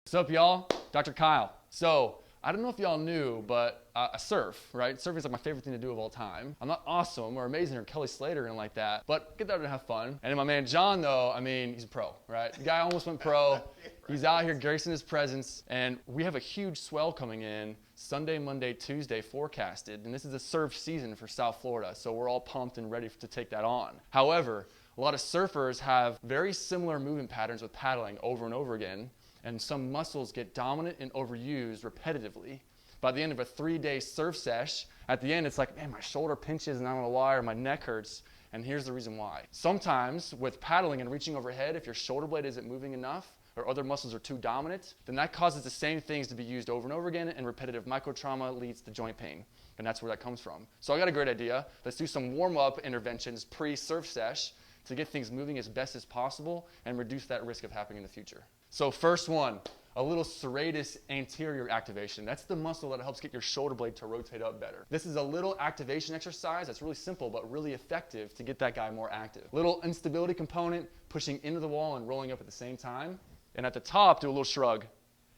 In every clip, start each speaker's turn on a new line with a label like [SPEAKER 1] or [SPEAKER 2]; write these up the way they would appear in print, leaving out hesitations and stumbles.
[SPEAKER 1] What's up, y'all? Dr. Kyle. So, I don't know if y'all knew, but I surf, right? Surfing is like my favorite thing to do of all time. I'm not awesome or amazing or Kelly Slater and like that, but get out and have fun. And then my man John, though, I mean, he's a pro, right? The guy almost went pro. He's out here gracing his presence, and we have a huge swell coming in Sunday, Monday, Tuesday forecasted, and this is the surf season for South Florida, so we're all pumped and ready to take that on. However, a lot of surfers have very similar movement patterns with paddling over and over again, and some muscles get dominant and overused repetitively. By the end of a 3-day surf sesh, at the end it's like, man, my shoulder pinches and I don't know why, or my neck hurts, and here's the reason why. Sometimes with paddling and reaching overhead, if your shoulder blade isn't moving enough, or other muscles are too dominant, then that causes the same things to be used over and over again, and repetitive microtrauma leads to joint pain. And that's where that comes from. So I got a great idea. Let's do some warm-up interventions pre-surf sesh to get things moving as best as possible and reduce that risk of happening in the future. So first one, a little serratus anterior activation. That's the muscle that helps get your shoulder blade to rotate up better. This is a little activation exercise that's really simple but really effective to get that guy more active. Little instability component, pushing into the wall and rolling up at the same time. And at the top, do a little shrug.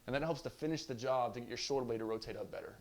[SPEAKER 1] And that helps to finish the job to get your shoulder blade to rotate up better.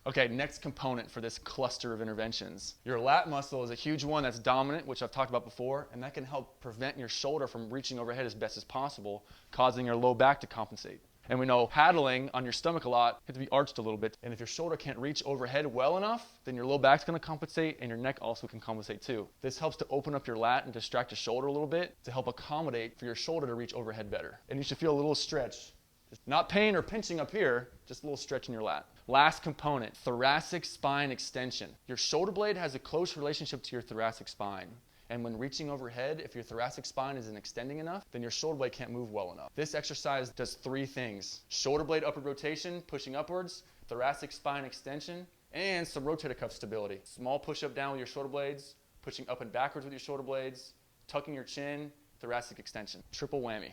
[SPEAKER 1] Okay, next component for this cluster of interventions. Your lat muscle is a huge one that's dominant, which I've talked about before, and that can help prevent your shoulder from reaching overhead as best as possible, causing your low back to compensate. And we know paddling on your stomach a lot, you have to be arched a little bit, and if your shoulder can't reach overhead well enough, then your low back's gonna compensate and your neck also can compensate too. This helps to open up your lat and distract your shoulder a little bit to help accommodate for your shoulder to reach overhead better. And you should feel a little stretch. Just not pain or pinching up here, just a little stretch in your lat. Last component, thoracic spine extension. Your shoulder blade has a close relationship to your thoracic spine. And when reaching overhead, if your thoracic spine isn't extending enough, then your shoulder blade can't move well enough. This exercise does 3 things. Shoulder blade upward rotation, pushing upwards, thoracic spine extension, and some rotator cuff stability. Small push up down with your shoulder blades, pushing up and backwards with your shoulder blades, tucking your chin, thoracic extension. Triple whammy.